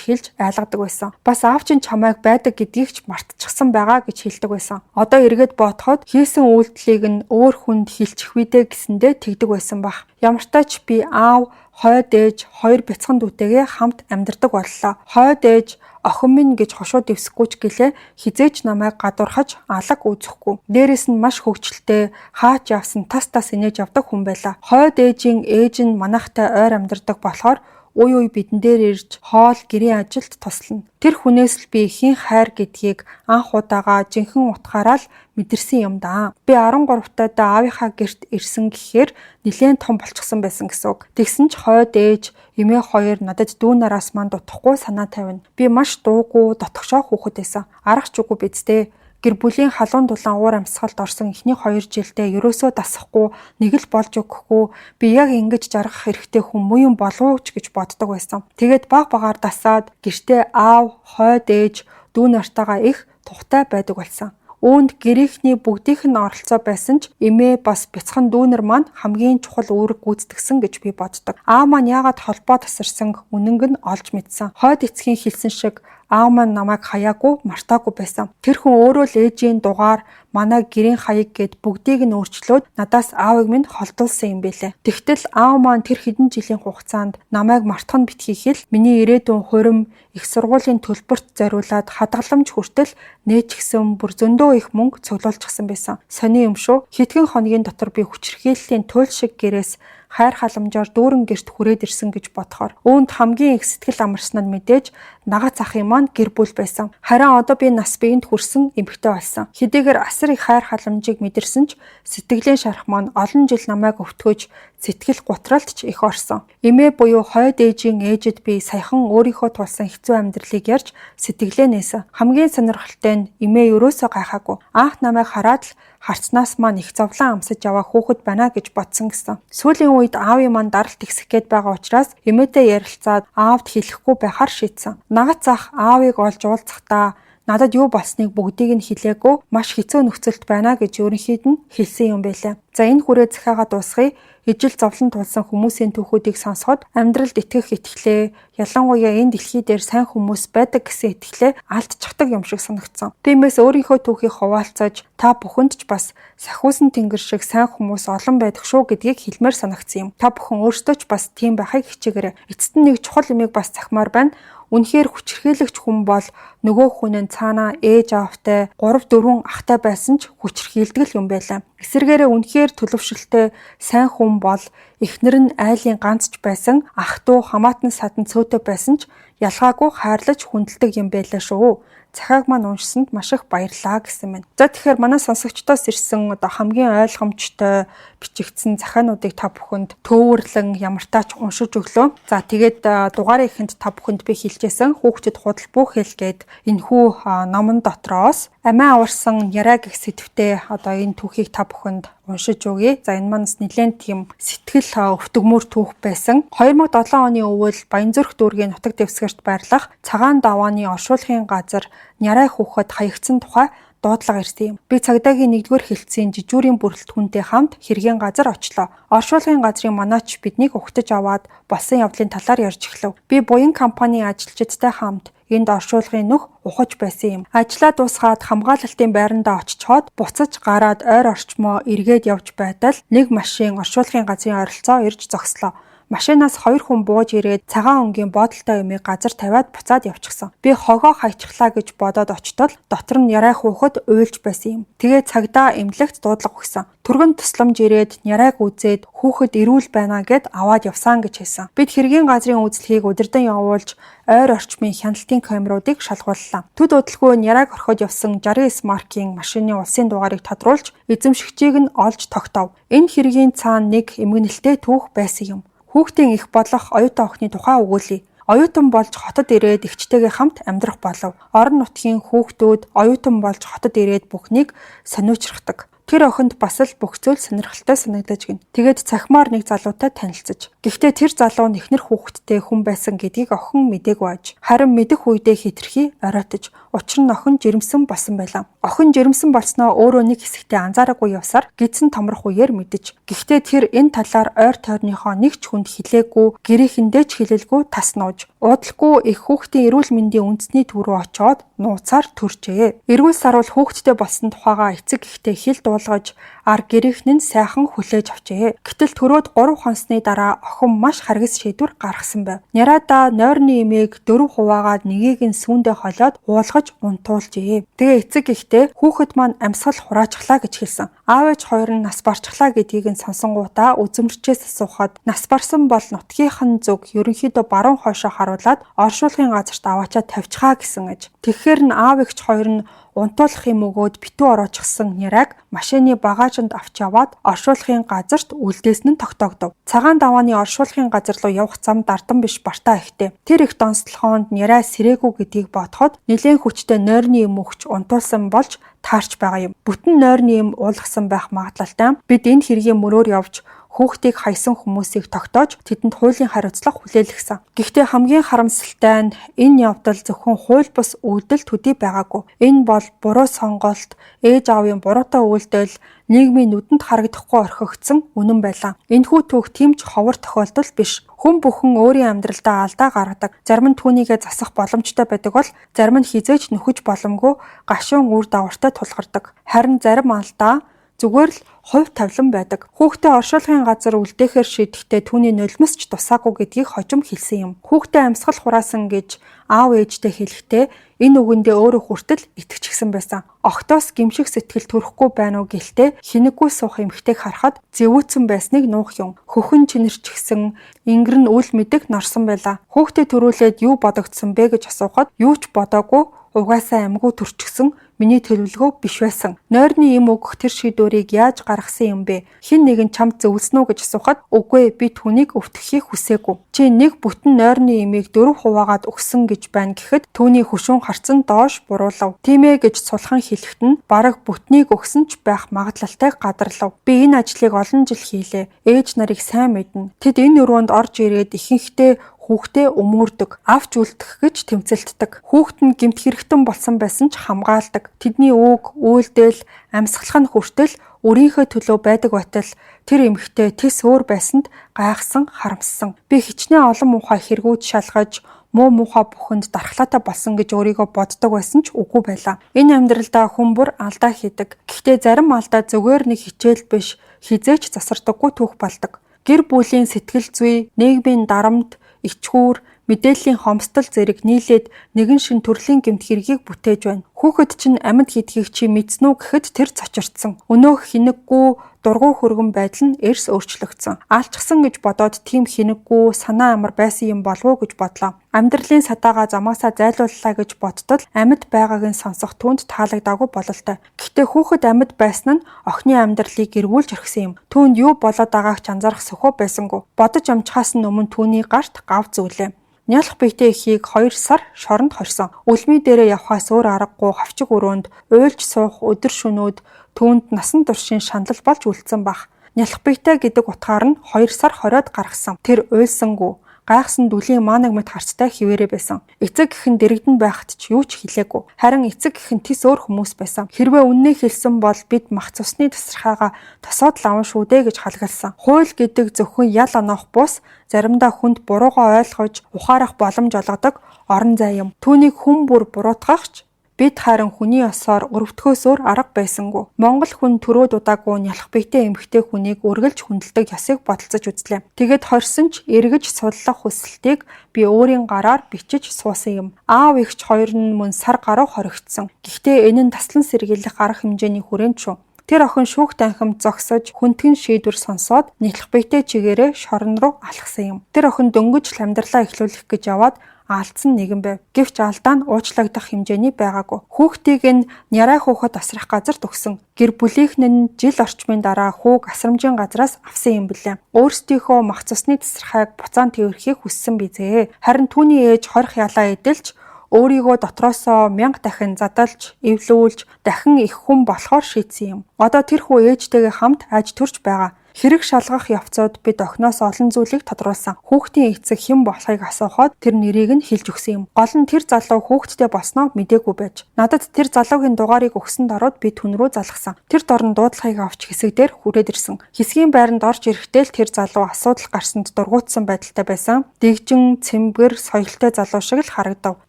хэлж айлгадаг байсан. Бас аав чинь чамайг байдаг гэдгийг ч мартчихсан байгаа гэж хэлдэг байсан. Одоо эргээд бодоход хийсэн үйлдэлийг нь өөр хүнд хэлчих үедээ гэсэндээ тэгдэг байсан баг. Ямар ч тач би аав хойд ээж хоёр бяцхан дүүтэйгээ хамт амьдардаг боллоо. Хойд ээж охин минь гэж хошуу дэвсэхгүй ч гэлээ хизээч намайг гадуурхаж алаг үүсэхгүй. Дээрээс нь маш хөвгчлээ хаач явсан тас инээж явдаг хүн байлаа. Хойд ээж нь манайхтай ойр амьдардаг болохоор үй бидэн дээр ирж хоол гэрийн ажилд туслана. Тэр хүнээс л би ихийн хайр гэдгийг анх удаага жинхэнэ утгаараа л мэдэрсэн юм даа. Би 13 тайдаа аавынхаа гэрт ирсэн гэхээр нэлээд том болчихсон байсан гэсэн үг. Тэгсэн ч хойд ээж эмээ хоёр надад дүү нараас маань дутахгүй санаа тавина. Би маш дуугүй дотгошоо хүүхэд байсан. Аргач үгүй бидтэй. Гэр бүлийн халуун дулаан уур амьсгалд орсон эхний 2 жилдээ ерөөсөө дасахгүй нэг л болж өгөхгүй би яг ингэж жаргах хэрэгтэй хүн муу юм болов ч гэж боддог байсан. Тэгээд баг багаар дасаад гэртээ аав, хойд ээж, дүү нартайгаа их тухтай байдаг болсон. Үүнд гэрийнхний бүгдийнх нь оролцоо байсан ч эмээ бас бяцхан дүүнер маань хамгийн чухал үүрэг гүйцэтгсэн гэж би боддог. Аав маань яагаад холбоо тасарсан үнэнг нь олж мэдсэн. Хойд эцгийн хэлсэн шиг аав маань намайг хаяагүй мартаагүй байсан. Тэр хүн өөрөө л ээжийн дугаар манай гэрийн хаяг гэд бүгдийг нь өөрчлөөд надаас аавыг минь холдуулсан юм бэлээ. Тэгтэл аав маань тэр хэдэн жилийн хугацаанд намайг мартах нь битгий хэл миний ирээдүйн хурим их сургуулийн төлбөрт зориулаад хадгаламж хүртэл нээчихсэн бүр зөндөө их мөнгө цуглуулчихсан байсан. Сони юм шүү. Хэдхэн хоногийн дотор би хүчирхийллийн туйл шиг гэрээс хайр халамжаар дүүрэн гэрт хүрээд ирсэн гэж бодохоор үүнд хамгийн их сэтгэл амарсан нь мэдээж нагац ахын маань гэр бүл байсан. Харин одоо би нас биеинд хүрсэн эмэгтэй болсон. Хэдийгээр асар их хайр халамжийг мэдэрсэн ч сэтгэлийн шарах маань олон жил намайг өвтгөж сэтгэл гутралд ч их орсон. Эмээ буюу хойд ээжийн ээжэд би саяхан өөрийнхөө тулсан хэцүү амьдралыг ярьж сэтгэлээ нээсэн. Хамгийн сонирхолтой нь эмээ ерөөсөө гайхаагүй. Анх намайг хараад л харцнаас маань их зовлон амсаж яваа хүүхэд байна гэж бодсон гэсэн. Сүүлийн үед аавын маань даралт ихсэх гээд байгаа учраас эмээтэй ярилцаад аавд хэлэхгүй байхаар шийдсэн. Нагац ах аавыг олж уулзахдаа надад юу болсныг бүгдийг нь хэлээгүй маш хэцүү нөхцөлд байна гэж ерөнхийд нь хэлсэн юм байлаа. За энэ хүрээ захиагаа дуусгая. Ижил зовлон тулсан хүмүүсийн түүхүүдийг сонсоход амьдралд итгэх итгэлээ, ялангуяа энэ дэлхий дээр сайн хүмүүс байдаг гэсэн итгэлээ алдчихдаг юм шиг санагдсан. Тиймээс өөрийнхөө түүхийг хуваалцаж та бүхэнд ч бас сахиусан тэнгэр шиг сайн хүмүүс олон байдаг шүү гэдгийг хэлмээр санагдсан юм. Та бүхэн өөрсдөө ч бас тийм байхыг хичээгээрэй. Эцэст нь нэг чухал юмыг бас захимаар байна. Үнэхээр хүчирхийлэгч хүн бол нөгөө хүн нь цаанаа ээж аавтай 3-4 ахтай байсан ч хүчирхийлдэг юм байлаа. Эсвэргээрээ үнэхээр төлөвшөлтэй сайн хүн бол эхнэр нь айлын ганц ч байсан, ах トゥ хамаатан садан цөөтэй байсан ч ялгаагүй хайрлаж хүндэлдэг юм байлаа шүү. Захиаг маань уншсанд маш их баярлаа гэсэн мэн. За тэгэхээр манай сонсогчдоос ирсэн одоо хамгийн ойлгомжтой бичигдсэн захиануудыг та бүхэнд төвөрлөн ямартаач уншиж өглөө. За тэгээд дугаарыг ихэнд та бүхэнд би хэлжсэн хүүхдэд худал бүхэл гээд энэхүү номон дотроос амиа аварсан яриа гэх сэдвтэ одоо энэ түүхийг та бүхэнд уншиж өгье. За энэ манаас нэлээд тийм сэтгэл өвтгмөр түүх байсан. 2007 оны өвөл Баянзүрх дүүргийн нутаг дэвсгэрт байрлах Цагаан давааны оршуулгын газар Нярай хүүхэд хаягдсан тухай дуудлага ирсэн юм. Би цагдаагийн 1-р хэлтсийн жижүүрийн бүрэлдэхүүнтэй хамт хэргийн газар очлоо. Оршуулгын газрын манаач биднийг угтаж аваад болсон явдлын талаар ярьж эхлэв. Би буян компани ажилчидтай хамт энд оршуулгын нүх ухаж байсан юм. Ажлаа дуусгаад хамгаалалтын байрандаа очичоод буцаж гараад ойр орчмоо эргээд явж байтал нэг машин оршуулгын газрын ойролцоо ирж зогслоо. Машинаас 2 хүн бууж ирээд цагаан өнгийн буудалтай юмыг газар тавиад буцаад явчихсан. Би хогоо хайчихлаа гэж бодоод очтол дотор нь Нярай хүүхэд уйлж байсан юм. Тэгээ цагдаа эмнэлэгт дуудлага өгсөн. Түргэн тусламж ирээд Нярайг үзээд хүүхэд эрүүл байна гэд аваад явсан гэж хэлсэн. Бид хэргийн газрын үйлчлэгийг удирдан явуулж ойр орчмын хяналтын камеруудыг шалгууллаа. Төд удалгүй Нярайг орхиод явсан 69 маркийн машины улсын дугаарыг тодруулж эзэмшигчийг нь олж тогтов. Энэ хэргийн цаана нэг эмгэнэлтэй түүх байсан юм. Хүүхдийн их бодлох оюутан охины тухай өгүүлье. Оюутан болж хотод ирээд эгчтэйгээ хамт амьдрах болов. Орон нутгийн хүүхдүүд оюутан болж хотод ирээд бүхнийг сониучрахдаг. Тэр охинд бас л бүх зүйл сонирхолтой санагдаж гин. Тэгээд цахимаар нэг залуутай танилцж. Гэхдээ тэр залуу нэхнэр хүүхэдтэй хүн байсан гэдгийг охин мдээгүй аж. Харин мэдэх үедээ хитрхи оройтож. Учир нь охин жирэмсэн болсон байлаа. Охин жирэмсэн болсноо өөрөө нэг хэсэгтээ анзаараагүй явсаар гидсэн томрох үеэр мэдэж. Гэхдээ тэр энэ талаар ойр тойрныхоо нэг ч хүнд хэлээгүй, гэрээхэндээ ч хэлэлгүй тас нууж. Уудлахгүй их хүүхдийн эрүүл мэндийн үндэсний төв рүү очиод нууцаар төржээ. Эрүүл саруул хүүхдтэй болсон тухайга эцэг ихтэй хэл дуулгаж ар гэрээхэн нь сайхан хүлээж авчээ. Гэтэл төрөөд 3 хонсны дараа охин маш харгас шийдвэр гаргасан байв. Нярайда нойрны эмээг 4 хуваагаад нэгийг нь сүүндээ холиод уулгаж унтуулжээ. Тэгээ эцэг ихтэй хүүхэд маань амьсгал хураачихлаа гэж хэлсэн. Аав ээж хоёр нь нас барчихлаа гэдгийг нь сонсонгуудаа үзмэрчээс асуухад нас барсан бол нутгийнхан зүг ерөнхийдөө баруун хойшоо харуулад оршуулгын газарт аваачаад тавьчихаа гэсэн аж. Тэгэхээр нь аав эгч хоёр нь унтуулах юм өгөөд битүү ороочихсан Нярайг машины багажинд авч яваад оршуулгын газарт үлдээсэн нь тогтоогдов. Цагаан давааны оршуулгын газар руу явах зам дардан биш бартаа ихтэй. Тэр их донцлохоонд Нярай сэрээгүй гэдгийг бодоход нэлээд хүчтэй нойрны юм өгч унтуулсан болж таарч байгаа юм. Бүтэн нойрны юм уулгасан байх магадлалтай. Бид энэ хэргийн мөрөөр явж хүүхдийг хайсан хүмүүсийг тогтоож тэдэнд хуулийн хариуцлага хүлээлгэсэн. Гэхдээ хамгийн харамсалтай нь энэ явдал зөвхөн хууль бус үйлдэл төдий байгаагүй. Энэ бол буруу сонголт, ээж аавын буруутай үйлдэл, нийгмийн нүдэнд харагдахгүй орхигдсон үнэн байлаа. Энэхүү түүх тийм ч ховор тохиолдол биш. Хүн бүхэн өөрийн амьдралдаа алдаа гаргадаг. Зарим нь түүнийгээ засах боломжтой байдаг бол зарим нь хизээж нөхөж боломгүй гашуун үр дагавартай тулгардаг. Харин зарим алдаа зүгээр л хувь тавилан байдаг. Хүүхдээ оршуулгын газар үлдээхээр шийдэхдээ түүний нулимс ч тусаагүй гэдгийг хожим хэлсэн юм. Хүүхдээ амьсгал хураасан гэж аав ээжтэй хэлэхдээ энэ үгэндээ өөрөө хүртэл итгэчихсэн байсан. Октоос гимших сэтгэл төрөхгүй байна уу гэлтэй хинэггүй суух эмхтэйг харахад зэвүүцэн байсныг нуух юм. Хөхөн чинэрчихсэн, ингэр нь үл мэдэг норсон байлаа. Хүүхдээ төрүүлээд юу бодогдсон бэ гэж асуухад юу ч бодоогүй, угаасаа амьгүй төрчихсөн. Миний төлөвлөгөө биш байсан. Нойрны юм өгөх тэр шийдвэрийг яаж гаргасан юм бэ? Хэн нэгэн чамд зөвлөснө үү гэж асуухад үгүй би түүнийг өвтгөхийг хүсээгүй. Чи нэг бүтэн нойрны имийг 4 хуваагаад өгсөн гэж байна гэхэд түүний хөшүүн харцан доош буруулав. Тийм ээ гэж сулхан хэлэхэд нь бараг бүтнийг өгсөн ч байх магадлалтай гадарлав. Би энэ ажлыг олон жил хийлээ. Ээж нарыг сайн мэднэ. Тэд энэ өрөөнд орж ирээд ихэнхдээ хүүхдээ өмөрдөг, авч үлдэх гэж тэмцэлтдэг. Хүүхэд нь гэмт хэрэгтэн болсон байсан ч хамгаалдаг. Тэдний үг, үйлдэл, амьсгалах нь хүртэл өөрийнхөө төлөө байдаг байтал тэр эмэгтэй тис өөр байсанд гайхсан, харамссан. Би хичнээн олон муухай хэрэгүүд шалгаж муу муухай бүхэнд дархлаатай болсон гэж өөрийгөө боддог байсан ч үгүй байлаа. Энэ амьдралдаа хүн бүр алдаа хийдэг. Гэхдээ зарим алдаа зүгээр нэг хичээл биш, хизээч засардаггүй түүх болдог. Гэр бүлийн сэтгэл зүй, нийгмийн дарамт, ичхүүр, мэдээллийн хомсдол зэрэг нийлээд нэгэн шин төрлийн гэмт хэргийг бүтээж байна. Хүүхэд чинь амьд гэдгийг чи мэдсэн үү гэхэд тэр цочирдсан. Өнөөх хинэггүй дургуй хөргөн байдал нь эрс өөрчлөгдсөн. Алчсан гэж бодоод тийм хинэггүй санаа амар байсан юм болов уу гэж бодлоо. Амьдралын садаага замаасаа зайлууллаа гэж бодтол амьд байгааг нь сонсох түүнд таалагдаагүй бололтой. Гэхдээ хүүхэд амьд байсан нь охины амьдралыг эргүүлж орхисон юм. Түүнд юу болоод байгааг ч анзаарах сөхөө байсангүй. Бодож амжихаас нь өмнө түүний гарт гав зүйлээ. Нялх биетэй эхийг 2 сар шоронд хорсон. Үлмий дээрээ явхаас өөр аргагүй хавчиг өрөөнд уйлж суух өдөр шөнүүд түүнд насан туршийн шанал болж үлдсэн бах. Нялх биетэй гэдэг утгаар нь 2 сар хориод гаргасан. Тэр уйлсангүй. Гайхсан дүлийн маанаг мэт харцтай хിവэрэ байсан. Эцэг гихэн дэрэгдэн байхад ч юу ч хэлээгүй. Харин эцэг гихэн тис өөр хүмүүс байсан. Хэрвээ үннээ хэлсэн бол бид мах цусны тасархаага тосоод лаван шүү дээ гэж халгалсан. Хууль гэдэг зөвхөн ял оноох бус заримдаа хүнд буруугаа ойлгож ухаарах боломж олгодог орон зай юм. Түүнийг хүн бүр буруутгахч Бид харин хүний ёсоор өрөвдөхөөс өөр арга байсангүй. Монгол хүн төрөөд удаагүй нялх биетэй эмэгтэй хүнийг үргэлж хүндэлдэг ёсыг бодолцож үзлээ. Тэгэд хорсон ч эргэж судлах хүсэлтийг би өөрийн гараар бичиж суусан юм. Аав эгч хоёр нь мөн сар гаруй хоригдсон. Гэхдээ энэ нь таслан сэргийлэх арга хэмжээний хүрээнд шүү. Тэр охин шүүх танхимд зогсож хүндгэн шийдвэр сонсоод нийтлэх биетэй чигээрээ шорон руу алхсан юм. Тэр охин дөнгөж л амьдралаа эхлүүлэх гэж яваад алдсан нэгэн байв. Гэвч алдаа нь уучлагдах хэмжээний байгаагүй. Хүүхдийг нь нярай хүүхэд тасрах газар төгсөн. Гэр бүлийнхэн нь жил орчмын дараа хүүг асрамжийн газраас авсан юм билээ. Өөрсдийнхөө мах цусны тасрахыг буцаан тэрхийг хүссэн бизээ. Харин түүний ээж хорих ялаа эдэлж өөрийгөө дотроосоо 1000 дахин задалж, эвлүүлж, дахин их хүн болохоор шийдсэн юм. Одоо тэр хүү ээжтэйгээ хамт аж төрж байгаа. Хэрэг шалгах явцад бид охиноос олон зүйлийг тодруулсан. Хүүхдийн эцэг хэн болохыг асуухад тэр нэрийг нь хэлж өгсөн юм. Гол нь тэр залуу хүүхдтэй болсноо мдээгүй байж. Надад тэр залуугийн дугаарыг өгсөн даруйд би түн рүү залгасан. Тэр дорн дуудлагыг авч хэсэг дээр хүрээд ирсэн. Хэсгийн байранд орж ирэхдээ л тэр залуу асуудал гарсанд дургуутсан байдалтай байсан. Дэгжин, цэмбэр, соёлтой залуу шиг л харагдав.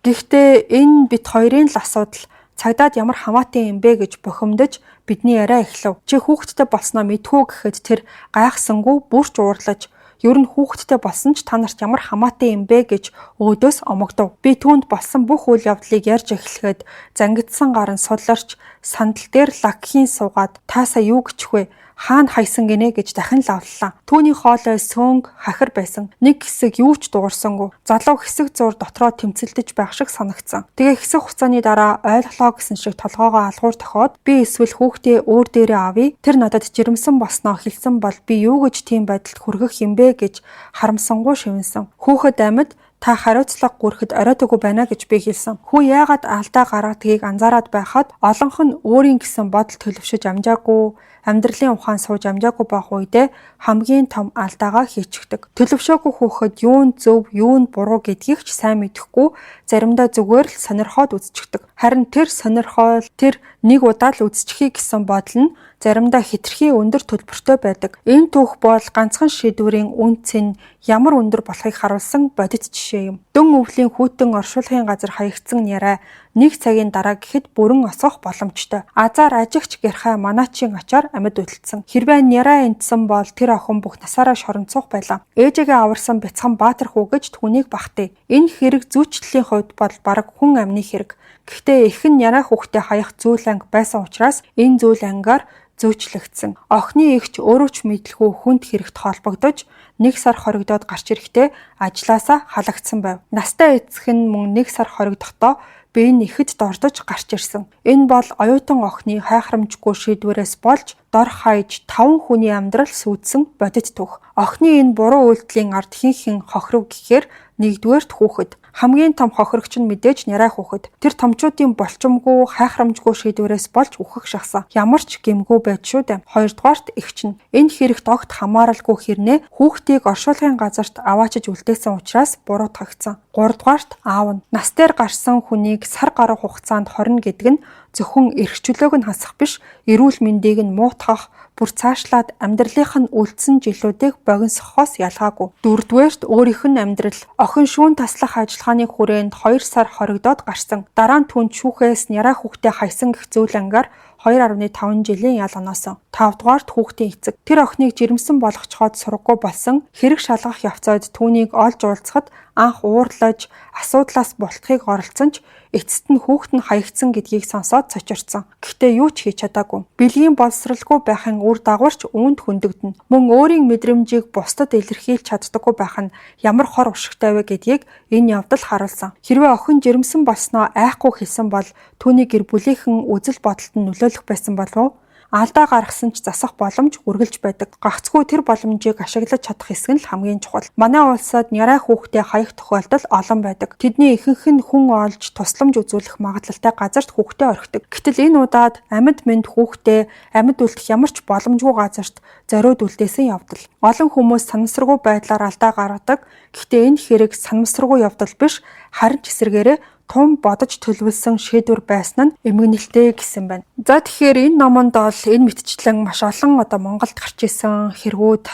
Гэхдээ энэ бит хоёрын л асуудал. Цагдаад ямар хамаатай юм бэ гэж бухимдаж бидний яриа эхлэв. Чи хүүхэдтэй болсноо мэдхүү гэхэд тэр гайхсангүй бүрч уурлаж ер нь хүүхэдтэй болсон ч та нарт ямар хамаатай юм бэ гэж өөдөөс омогдов. Би түүнд болсон бүх үйл явдлыг ярьж эхлэхэд зангидсан гар нь судларч сандал дээр лагхийн суугаад таасаа юу гिचх вэ? Хаана хайсан гинэ гэж дахин лавллаа. Түүний хоолой сөнг хахир байсан. Нэг хэсэг юу ч дуурсангүй. Залуу хэсэг зур дотроо тэмцэлдэж байх шиг санагдсан. Тэгээ хэсэг хугацааны дараа ойлголоо гэсэн шиг толгоогоо алгуур тохиод би эсвэл хүүхдээ өөр дээрээ авъя. Тэр надад жирэмсэн босноо хэлсэн бол би юу гэж тийм байдалд хүргэх юм бэ гэж харамсангүй шивэнсэн. Хүүхэд амьд та хариуцлага гүрэхэд оройтойгүй байна гэж би хэлсэн. Хүү яагаад алдаа гаргадгийг анзаараад байхад олонх нь өөрийн гэсэн бодол төлөвшөж амжаагүй, амьдралын ухаан сууж амжаагүй байх үедээ хамгийн том алдаагаа хийчихдэг. Төлөвшөөгүй хүүхэд юунд зөв, юунд буруу гэдгийг ч сайн мэдэхгүй, заримдаа зүгээр л сонирхоод үзчихдэг. Харин тэр сонирхол, тэр нэг удаа л үзчихье гэсэн бодол нь заримдаа хитрхи өндөр төлбөртэй байдаг. Энэ түүх бол ганцхан шийдвэрийн үнц нь ямар өндөр болохыг харуулсан бодит жишээ юм. Дөн өвлийн хүйтэн оршуулгын газар хаягдсан яриа нэг цагийн дараа гэхэд бүрэн осгох боломжтой. Азар ажигч гэрхай манаачийн ачаар амьд үлдсэн. Хэрвээ няраа энтсэн бол тэр охин бүх насаараа шоронцох байлаа. Ээжигээ аварсан бяцхан Баатар хүү гэж түүнийг багтъя. Энэ хэрэг зүйчлэлийн хувьд бол бараг хүн амны хэрэг. Гэхдээ эхэн няраа хүүхдээ хаях зүйл анги байсан учраас энэ зүйл ангиар зөөчлөгдсөн. Охины эгч өөрөө ч мэдлгүй хүнд хэрэгт холбогдож 1 сар хоригдоод гарч ирэхдээ ажлаасаа халагдсан байв. Настай эцэг нь мөн 1 сар хоригдохдоо би энэ ихэд дордож гарч ирсэн. Энэ бол оюутан охины хайхрамжгүй шийдвэрээс болж дор хаяж 5 хүний амьдрал сүйдсэн бодит түүх. Охины энэ буруу үйлдэлийн ард хинхэн хохиров гэхээр нэгдүгээрт хүүхэд. Хамгийн том хохирогч нь мэдээж нярай хүүхэд. Тэр томчуудын болчомгүй, хайхрамжгүй шийдвэрээс болж үхэх шахсан. Ямар ч гэмгүй байд шүү дээ. Хоёрдугаарт эгч нь. Энэ хэрэгт огт хамааралгүй хэрнээ хүүхдийг оршуулгын газарт аваачиж үлдээсэн учраас буруутгагдсан. Гуравдугаарт аав нь. Нас дээр гарсан хүнийг сар гаруй хугацаанд хорно гэдэг нь зөвхөн эрх чөлөөг нь хасах биш, эрүүл мэндийг нь муутгах, бүр цаашлаад амьдралынх нь үлдсэн жилүүдийг богиносхохоос ялгаагүй. Дөрөвдүгээрт өөрийнх нь амьдрал охин шүүн таслах ажиллагааны хүрээнд 2 сар хоригдоод гарсан. Дараа нь түүнд шүүхээс няраа хүүхдээ хайсан гэх зүйл ангаар 2.5 жилийн ял оноосон. 5 дугаарт хүүхдийн эцэг. Тэр охиныг жирэмсэн болгочхоод сургаггүй болсон. Хэрэг шалгах явцад түүнийг олж уулзахад анх уурлаж, асуудлаас бултахыг оролцсон ч эцэст нь хүүхэд нь хаягдсан гэдгийг сонсоод цочирдсан. Гэхдээ юу ч хийж чадаагүй. Бэлгийн боловсралгүй байхын үр дагаварч үүнд хөндөгдөнө. Мөн өөрийн мэдрэмжийг бусдад илэрхийлж чаддаггүй байх нь ямар хор уршигтай вэ гэдгийг энэ явдал харуулсан. Хэрвээ охин жирэмсэн болсноо айхгүй хэлсэн бол түүний гэр бүлийнхэн үзэл бодолд нь нөлөөлөх байсан болов уу? Алдаа гаргасан ч засах боломж үргэлж байдаг. Гагцгүй тэр боломжийг ашиглаж чадах хэсэг нь л хамгийн чухал. Манай улсад нярай хүүхдээ хаях тохиолдол олон байдаг. Тэдний ихэнх нь хүн олж тусламж үзүүлэх магадлалтай газарт хүүхдээ орхидог. Гэтэл энэ удаад амьд мэнд хүүхдээ амьд үлдэх ямар ч боломжгүй газарт зориуд үлдээсэн явдал. Олон хүмүүс санамсаргүй байдлаар алдаа гаргадаг. Гэхдээ энэ хэрэг санамсаргүй явдал биш, харин ч эсэргээрээ тун бодож төлөвлөсөн шийдвэр байсан нь эмгэнэлтэй гэсэн байна. За тэгэхээр энэ номонд бол энэ мэтчилэн маш олон Монголд гарч исэн хэрэгүүд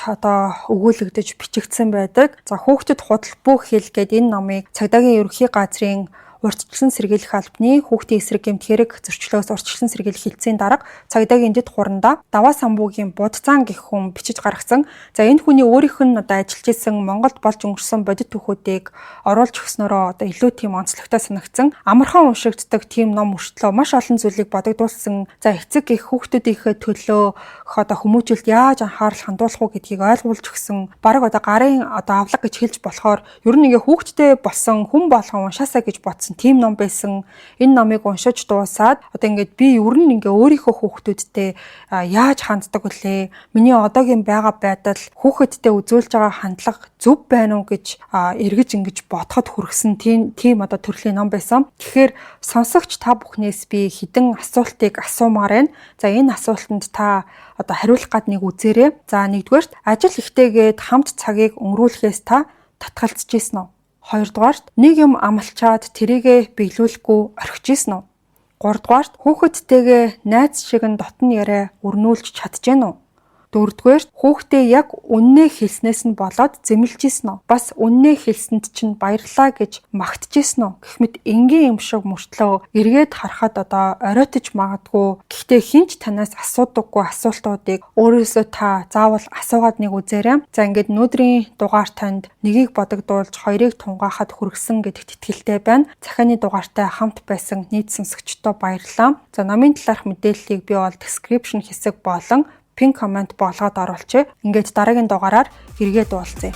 өгүүлэгдэж бичигдсэн байдаг. За хүүхдэд худал бүх хэл гэдэг энэ номыг Цагдаагийн ерөнхий газрын урьдчилан сэргийлэх албаны хүүхдийн эсрэг гэмт хэрэг зөрчлөөс урьдчилан сэргийлэх хилцээний дарга цагдаагийн дэд хурандаа Даваа самбуугийн Будцаан гэх хүн бичиж гаргасан. За энэ хүний өөрийнх нь одоо ажиллаж исэн Монголд болж өнгөрсөн бодит түүхүүдийг оруулж өгснөөрөө одоо илүү тийм онцлогтой санагдсан. Амархан уншигддаг тийм ном өртлөө маш олон зүйлийг бодогдуулсан. За эцэг их хүүхдүүдийнхээ төлөө одоо хүмүүжүүлэлт яаж анхаарал хандуулах уу гэдгийг ойлгуулж өгсөн. Бараг одоо гарын одоо авлага гэж хэлж болохоор ер нь ингээ хүүхдтэй болсон хүн болгон уншаасаа гэж бодсон тийм ном байсан. Энэ номыг уншиж дуусаад одоо ингээд би ер нь ингээ өөрийнхөө хүүхдүүдтэй яаж ханддаг вүлээ? Миний одоогийн байгаа байдал хүүхэдтэй үзүүлж байгаа хандлага зөв байна уу гэж эргэж ингэж бодоход хүргэсэн тийм одоо төрлийн ном байсан. Тэгэхээр сонсогч та бүхнээс би хэдэн асуултыг асуумаар байна. За энэ асуултанд та одоо хариулах гад нэг үзээрэй. За нэгдүгээрт ажил ихтэйгээд хамт цагийг өнгөрүүлэхээс та татгалзаж ийсэн үү? Хоёрдугаарт нэг юм амлчаад тэрийгэ биелүүлэхгүй орхиж ийсэн үү? Гуравдугаарт хүүхэдтэйгээ найз шиг нь дотн яриа өрнүүлж чадчихэв үү? Дөрөвдүгээрт хүүхдээ яг үннээ хэлснээс нь болоод зэмлэж ийсэн үү? Бас үннээ хэлсэнд чинь баярлалаа гэж магтжсэн үү? Гэх мэт энгийн юм шиг мөртлөө эргээд харахад одоо оройтож магадгүй. Гэхдээ хинч танаас асуудаггүй асуултуудыг өөрөөсөө та заавал асуугаад нэг үзээрэй. За ингээд өнөөдрийн дугаар танд нэгийг бодогдуулж хоёрыг тунгаахад хүргэсэн гэдэгт итгэлтэй байна. Захааны дугаартай хамт байсан нийт сонсогчдоо баярлалаа. За номын талаарх мэдээллийг би бол description хэсэг болон пин коммент болгоод оруулчих. Ингээд дараагийн дугаараар эргээд уулзъя.